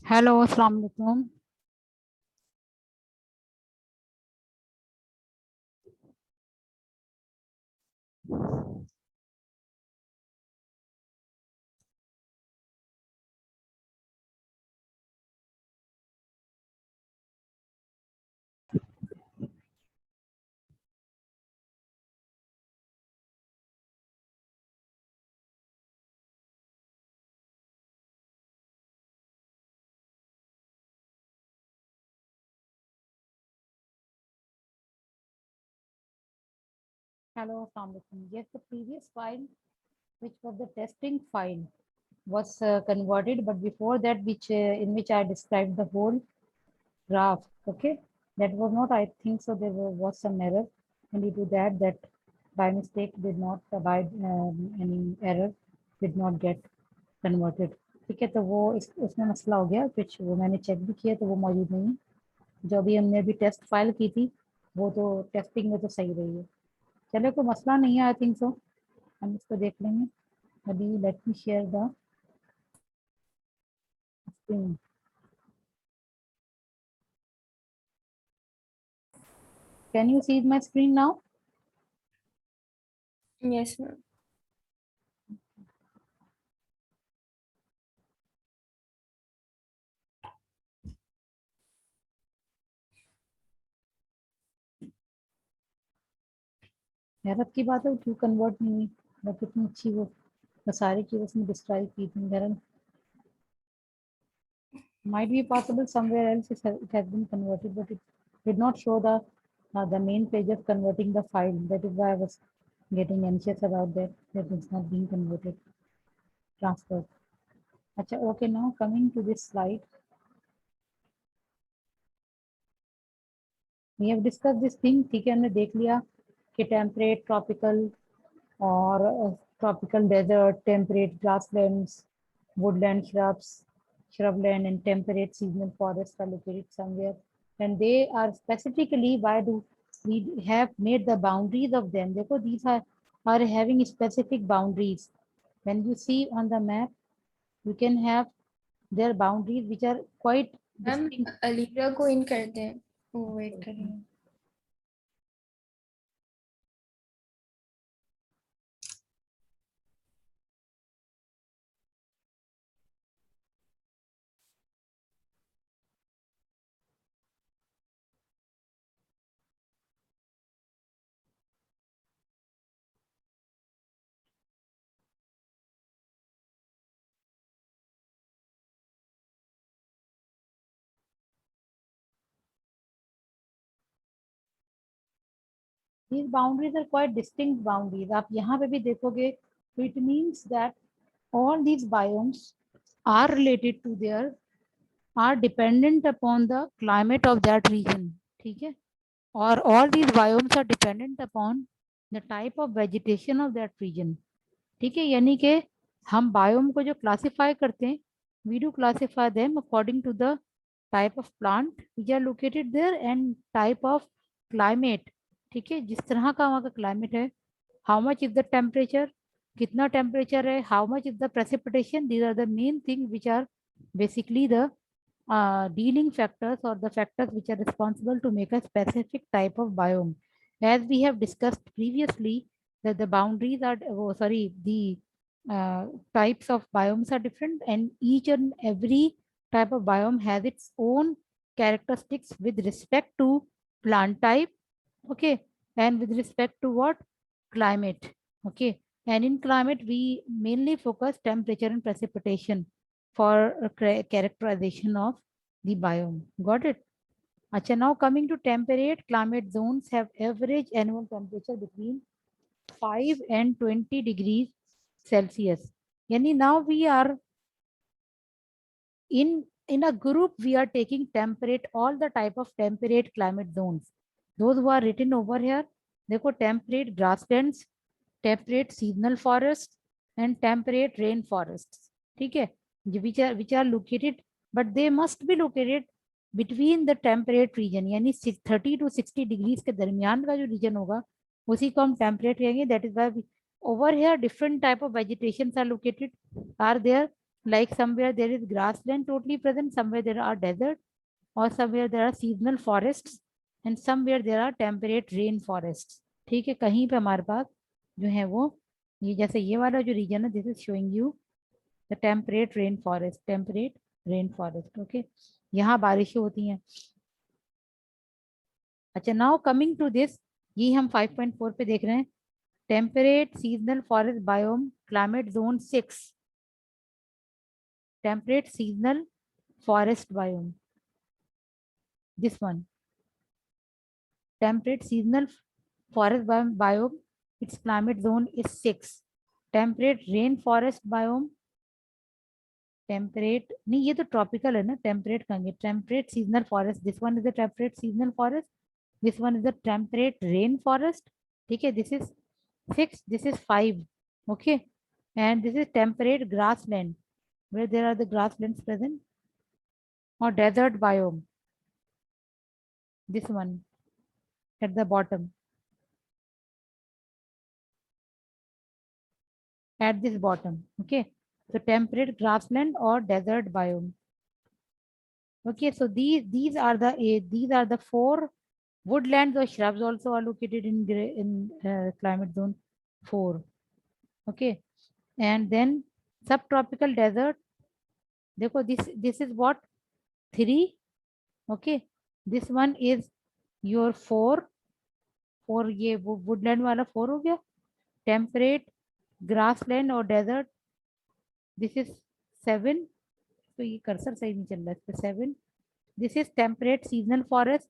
Hello अस्सलाम वालेकुम। Hello, अस्सलाम वालेकुम। Yes, the previous file, which was the testing file, was converted, but before that, which in which I described the whole graph. Okay, that was not. I think so. Was some error, and due to that, that by mistake did not abide any error, did not get converted. ठीक है, तो वो उसमें मसला हो गया, कुछ वो मैंने चेक भी किया तो वो मौजूद नहीं है। जो अभी हमने अभी टेस्ट फाइल की थी वो तो टेस्टिंग में तो सही रही है। चलो, कोई मसला नहीं है, आई थिंक सो हम इसको देख लेंगे। अभी let me share the screen. Can you see my screen now? Yes, ma'am. हैरत की बात है, क्यों कन्वर्ट नहीं हुई? मतलब कितनी अच्छी वो सारी चीज़ उसने डिस्क्राइब की थी। हैरत might be possible somewhere else it has been converted, but it did not show the main page of converting the file. That is why I was getting anxious about that, that it's not being converted, transferred. अच्छा, okay, now coming to this slide, we have discussed this thing। ठीक है, हमने देख लिया कि temperate, tropical और tropical desert, temperate grasslands, woodland shrubs, shrubland, and temperate seasonal forests are located somewhere. And they are specifically, why do we have made the boundaries of them? देखो, these are having specific boundaries. When you see on the map, you can have their boundaries which are quite ma'am distinct. अलीरा को इन कर दें, वो wait करेंगे। These boundaries are quite distinct boundaries. आप यहाँ पे भी देखोगे, so it means that all these biomes are related to their, are dependent upon the climate of that region. ठीक है, और all these biomes are dependent upon the type of vegetation of that region. ठीक है, यानी कि हम biome को जो क्लासिफाई करते हैं, we do classify them according to the type of plant which are located there and type of climate. ठीक है, जिस तरह का वहाँ का क्लाइमेट है, how much is the temperature, कितना टेम्परेचर है, how much is the precipitation, these are the main things which are basically the dealing factors or the factors which are responsible to make a specific type of biome. As we have discussed previously, that the boundaries are, oh, sorry, the types of biomes are different, and each and every type of biome has its own characteristics with respect to plant type, okay, and with respect to what, climate, okay. And in climate we mainly focus temperature and precipitation for characterization of the biome. Got it? Acha, now coming to temperate climate zones have average annual temperature between 5 and 20 degrees Celsius. Yani now we are in a group, we are taking temperate, all the type of temperate climate zones. Those who are written over here, देखो, temperate grasslands, temperate seasonal forests, and temperate rain forests. ठीक है, which are located, but they must be located between the temperate region, यानी 30 to 60 degrees के दरमियान का जो region होगा उसी को हम temperate कहेंगे. That is why over here different type of vegetations are located, are there. like somewhere there is grassland totally present, somewhere there are desert, or somewhere there are seasonal forests, and somewhere there are temperate rain forests. ठीक है, कहीं पे हमारे पास जो है वो ये जैसे ये वाला जो रीजन है, this is showing you the temperate rain forest, temperate rain forest. Okay, यहाँ बारिशें होती हैं। अच्छा, नाउ कमिंग टू दिस, ये हम 5.4 पे देख रहे हैं, temperate seasonal forest biome climate zone 6, temperate seasonal forest biome, this one, temperate seasonal forest biome, its climate zone is 6, temperate rain forest biome, temperate नहीं, ये तो tropical है ना, temperate कहेंगे, temperate seasonal forest, this one is the temperate seasonal forest, this one is the temperate rain forest, ठीक है, this is 6, this is 5, okay, and this is temperate grassland where there are the grasslands present, or desert biome, this one at the bottom, at this bottom, okay, so temperate grassland or desert biome. Okay, so these are the these are the 4 woodlands or shrubs also are located in climate zone 4. Okay, and then subtropical desert, देखो this is what 3, okay, this one is your 4, ये woodland वाला 4 हो गया, temperate grassland or desert, this is 7, तो ये cursor सही नहीं चल रहा है इस पे, 7, this is temperate seasonal forest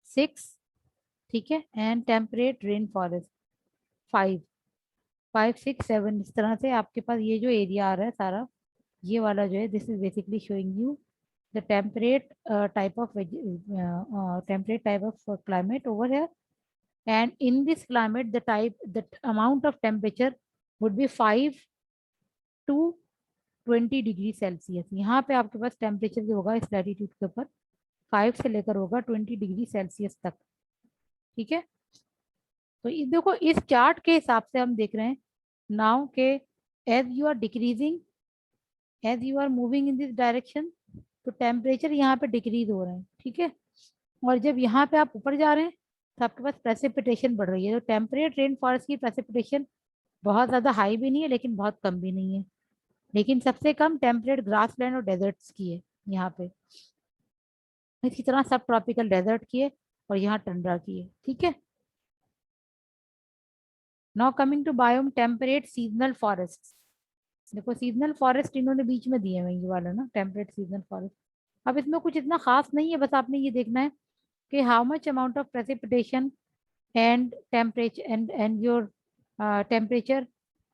6, ठीक है, एंड टेम्परेट रेन फॉरेस्ट 5, 5, 6, 7, इस तरह से आपके पास ये जो एरिया आ रहा है सारा, ये वाला जो है, this is basically showing you the temperate type of temperate type of climate over here, and in this climate the amount of temperature would be 5 to 20 degree Celsius. यहाँ पे आपके पास टेम्परेचर जो होगा इस लैटिट्यूड के ऊपर 5 से लेकर होगा 20 डिग्री सेल्सियस तक, ठीक है। तो ये देखो, इस चार्ट के हिसाब से हम देख रहे हैं नाउ के as you are decreasing, as you are moving in this direction, तो टेम्परेचर यहाँ पे डिक्रीज हो रहे हैं, ठीक है, और जब यहाँ पे आप ऊपर जा रहे हैं तो आपके पास प्रेसिपिटेशन बढ़ रही है। तो टेम्परेट रेन फॉरेस्ट की प्रेसिपिटेशन बहुत ज़्यादा हाई भी नहीं है लेकिन बहुत कम भी नहीं है, लेकिन सबसे कम टेम्परेट ग्रासलैंड और डेजर्ट्स की है यहाँ पे, इसी तरह सब ट्रॉपिकल डेजर्ट की है और यहाँ टंड्रा की है, ठीक है। Now coming to biome temperate seasonal forest, देखो सीजनल फॉरेस्ट इन्होंने बीच में दिए हुए ये वाला ना, टेम्परेट सीजनल फॉरेस्ट। अब इसमें कुछ इतना खास नहीं है, बस आपने ये देखना है कि how much amount of precipitation and temperature and your temperature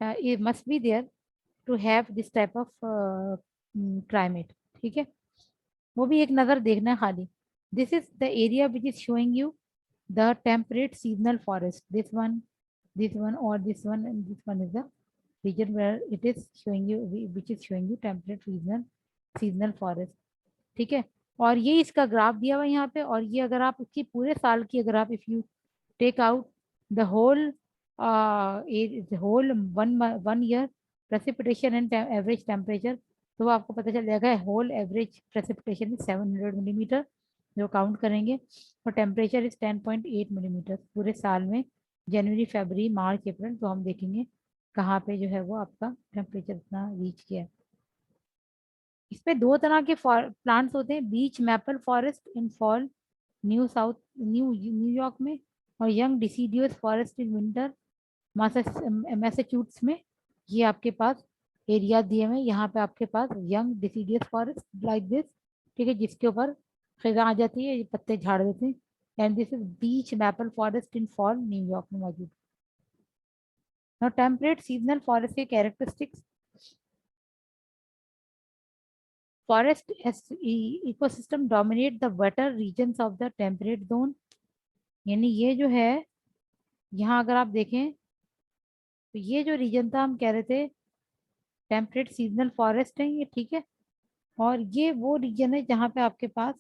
it must be there to have this type of climate, ठीक है, वो भी एक नज़र देखना है खाली। This is the area which is showing you the temperate seasonal forest, this one or this one, and this one is the region where it is showing you, which is showing you temperate seasonal forest, ठीक है। और ये इसका graph दिया हुआ है यहाँ पे, और ये अगर आप इसकी पूरे साल की अगर आप if you take out the whole one year precipitation and average temperature, तो आपको पता चल जाएगा whole average precipitation is 700 millimetre जो काउंट करेंगे, और टेम्परेचर इज 10.8 मिलीमीटर पूरे साल में, जनवरी फरवरी मार्च अप्रैल, तो हम देखेंगे कहाँ पे जो है वो आपका टेम्परेचर इतना रीच किया है। इसमें 2 तरह के प्लांट्स होते हैं, beech maple forest in fall New York में, और young deciduous forest in winter Massachusetts में। ये आपके पास एरिया दिए हुए, यहाँ पे आपके पास young deciduous forest like this, ठीक है, जिसके ऊपर खिजा आ जाती है, ये पत्ते झाड़ देते हैं, and this is beach maple forest in fall New York में मौजूद। नाउ टेम्परेट सीजनल फॉरेस्ट के characteristics, forest ecosystem dominate the wetter regions of the temperate zone, यानी ये जो है यहाँ अगर आप देखें तो ये जो रीजन था हम कह रहे थे टेम्परेट सीजनल फॉरेस्ट है ये, ठीक है, और ये वो रीजन है जहाँ पे आपके पास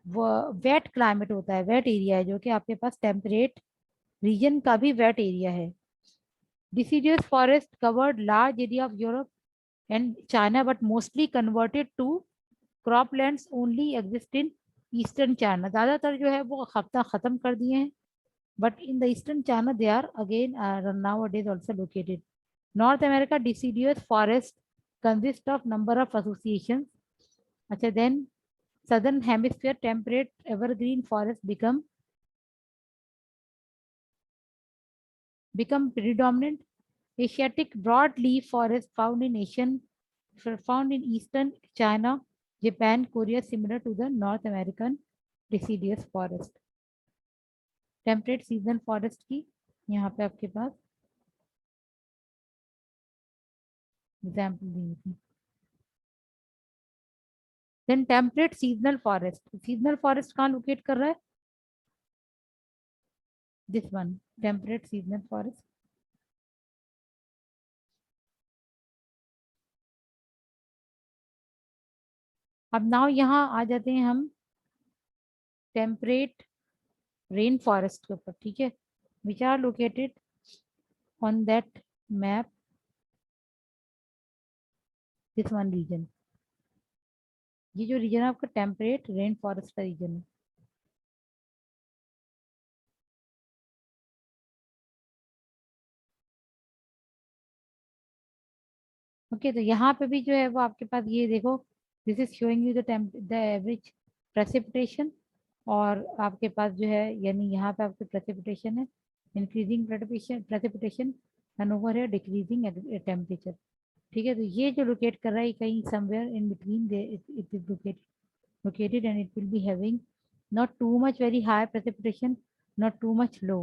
वो वेट क्लाइमेट होता है, वेट एरिया है, जो कि आपके पास टेम्परेट रीजन का भी वेट एरिया है। Deciduous forest covered large area of Europe, and China, but mostly converted to croplands only exist in eastern China. ज़्यादातर जो है वो खत्म कर दिए हैं, but in the eastern China they are again nowadays also located. North America deciduous forest consist of number of associations. अच्छा, then southern hemisphere temperate evergreen forest become predominant. Asiatic broadleaf forest found in eastern China, Japan, Korea, similar to the North American deciduous forest. Temperate seasonal forest की यहाँ पे आपके पास example दी थी. Then temperate seasonal forest कहाँ locate कर रहा है? This one, temperate seasonal forest. अब नाउ यहाँ आ जाते हैं हम टेम्परेट रेन फॉरेस्ट के ऊपर. ठीक है, which are located on that map, this one region. ये जो रीजन है आपका टेम्परेट रेन फॉरेस्ट का रीजन है. ओके, तो यहाँ पे भी जो है वो आपके पास ये देखो, this is showing you the average precipitation. और आपके पास जो है यानी यहाँ पे आपके प्रेसिपिटेशन है, इंक्रीजिंग प्रेसिपिटेशन एंड ओवर है डिक्रीजिंग टेम्परेचर. ठीक है, तो ये जो लोकेट कर रहा है कहीं somewhere in between it is located and it will be having not too much very high precipitation, not too much low,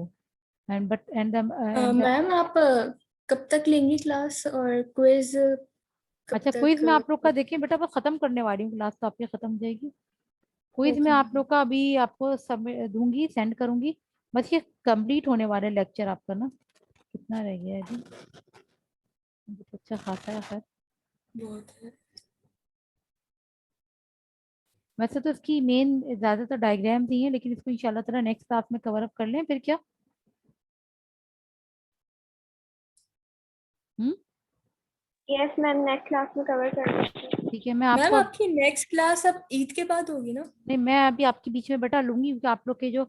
and but and ma'am आप कब तक लेंगी क्लास और क्विज कब अच्छा, क्विज तक? में आप लोग का देखिए बेटा, बस खत्म करने वाली हूँ क्लास, तो आपकी खत्म हो जाएगी. क्विज में ओके आप लोग का अभी आपको सब दूंगी, सेंड करूंगी. बस ये कंप्लीट होने वाले लेक्चर आपका ना. कितना रह गया है अभी? बहुत अच्छा खासा है सर. बहुत है। वैसे तो इसकी मेन ज्यादातर डायग्राम्स ही हैं, लेकिन इसको इंशाल्लाह ताला नेक्स्ट क्लास में कवर अप कर लें फिर क्या. हम्म, यस मैम, नेक्स्ट क्लास में कवर कर लेते हैं। ठीक है. मैं मैम आपको आपकी नेक्स्ट क्लास अब ईद के बाद होगी ना? नहीं, मैं अभी आपके बीच में बेटा लूंगी, क्योंकि आप लोग के जो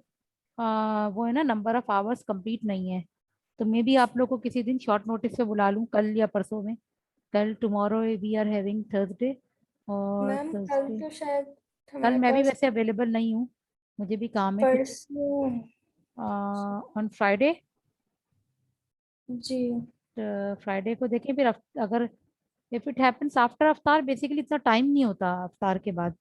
वो है ना नंबर ऑफ आवर्स कंप्लीट नहीं है. तो मैं भी आप लोग को किसी दिन शॉर्ट नोटिस पे बुला लूँ, कल या परसों में. कल tomorrow we are having Thursday, और मैम कल थर्सडे तो शायद कल हमारे मैं भी पास वैसे अवेलेबल नहीं हूँ, मुझे भी काम है कुछ. परसों। ऑन फ्राइडे, जी फ्राइडे को देखें फिर. अगर इफ इट हैपेंस आफ्टर अफ्तार, बेसिकली इतना टाइम नहीं होता अफ्तार के बाद,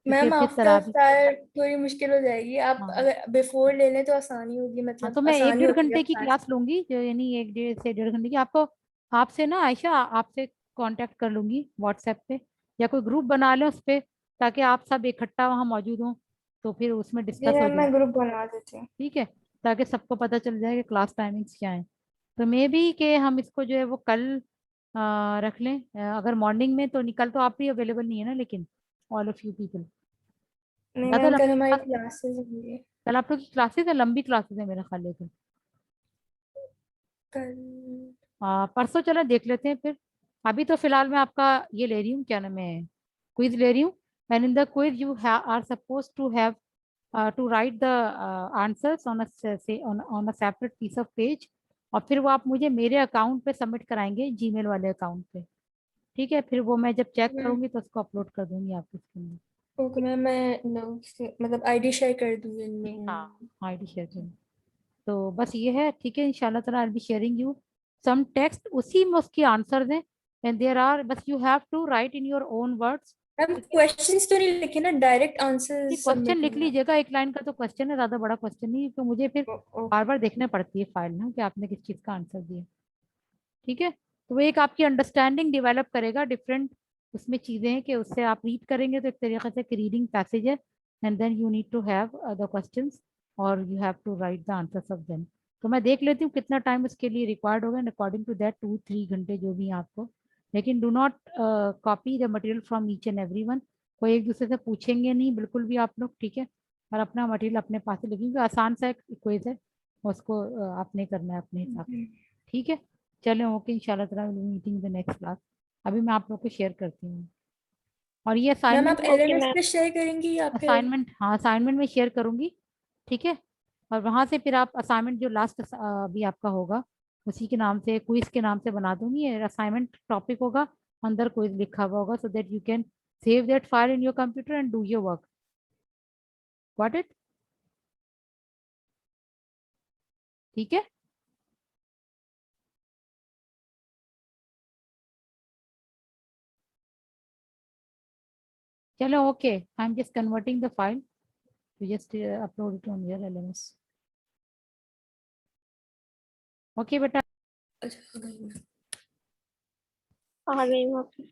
क्योंकि मैम, फिर आफ्टर तरावी. अफ्तार थोड़ी मुश्किल हो जाएगी। आप हाँ अगर बिफोर ले लें तो आसानी होगी, हाँ, मतलब तो मैं एक आसानी डेढ़ होती है घंटे की क्लास। क्लास लूंगी, जो यानी एक डेढ़ से डेढ़ घंटे की. आपको आपसे ना आयशा, आपसे कांटेक्ट कर लूंगी व्हाट्सएप पे, या कोई ग्रुप बना लें उस पे, ताकि आप सब इकट्ठा वहाँ मौजूद हों, तो फिर उसमें जी डिस्कस हो मैम, जाए. मैं ग्रुप बना देती हूँ। ठीक है, ताकि सबको पता चल जाए कि क्लास टाइमिंग्स क्या है. तो मे भी कि हम इसको जो है वो कल रख लें. अगर मॉर्निंग में तो कल तो आप भी अवेलेबल नहीं है ना, लेकिन ऑल ऑफ यू पीपल. नहीं ज़्यादा मैम, कल लंबी हमारी क्लास, क्लासेस होंगी। कल आप लोग की क्लासेस है, लंबी क्लासेस है मेरा ख्याल है. तो कल परसों चलो देख लेते हैं फिर. अभी तो फिलहाल मैं आपका ये ले रही हूँ, क्या नाम है, क्विज ले रही हूँ. And in the quiz you are suppose to have to write the answers on a separate piece of page, और फिर वो आप मुझे मेरे अकाउंट पे सबमिट कराएंगे, जीमेल वाले अकाउंट पे. ठीक है, फिर वो मैं जब चेक मैम, करूंगी तो उसको अपलोड कर दूंगी आपके इसके अंदर. ओके मैम, मैं नोट्स मतलब आईडी शेयर कर दूंगी हाँ, इनमें। आईडी शेयर करूँ. तो बस ये है. ठीक है, इंशाल्लाह ताला I be sharing you some text, उसी में उसकी आंसर्स हैं. एंड देयर आर, बस you have to write in your own words. Ma'am questions तो नहीं लिखे ना, डायरेक्ट आंसर क्वेश्चन सबमिट लिख होना। लीजिएगा, एक लाइन का तो क्वेश्चन है, ज्यादा बड़ा क्वेश्चन नहीं, तो मुझे फिर बार ओके बार देखने पड़ती है फाइल ना कि आपने किस चीज का आंसर दिया. ठीक है, तो वो एक आपकी अंडरस्टैंडिंग डेवलप करेगा. डिफरेंट उसमें चीजें हैं कि उससे आप रीड करेंगे तो एक तरीके से रीडिंग पैसेज है, and then you need to have the questions, और you have to write the answers of them. तो मैं देख लेती हूँ कितना टाइम उसके लिए रिक्वायर्ड होगा, एंड अकॉर्डिंग टू दैट 2-3 घंटे जो भी है आपको. लेकिन do not copy the material from each and every one. कोई एक दूसरे से पूछेंगे नहीं बिल्कुल भी आप लोग. ठीक है, और अपना मटेरियल अपने पास ही लिखेंगे. आसान सा एक क्विज है, उसको आपने करना है अपने हिसाब से. ठीक है, चलो ओके, इंशाल्लाह ताला मीटिंग द नेक्स्ट क्लास. अभी मैं आप लोग को शेयर करती हूँ। और ये मैम आप असाइनमेंट LMS ma'am. पे शेयर करेंगी या फिर? असाइनमेंट, हाँ असाइनमेंट में शेयर करूंगी, ठीक है। और वहां से फिर आप असाइनमेंट जो लास्ट अभी आपका होगा उसी के नाम से, क्विज के नाम से बना दूंगी। असाइनमेंट टॉपिक होगा, अंदर क्विज लिखा हुआ होगा, so that you can save that file in your computer and do your work. Got it? ठीक है। चलो okay, I am just converting the file to just upload it on your LMS। Okay बेटा। अच्छा, हो गई। आ गई हूँ आपकी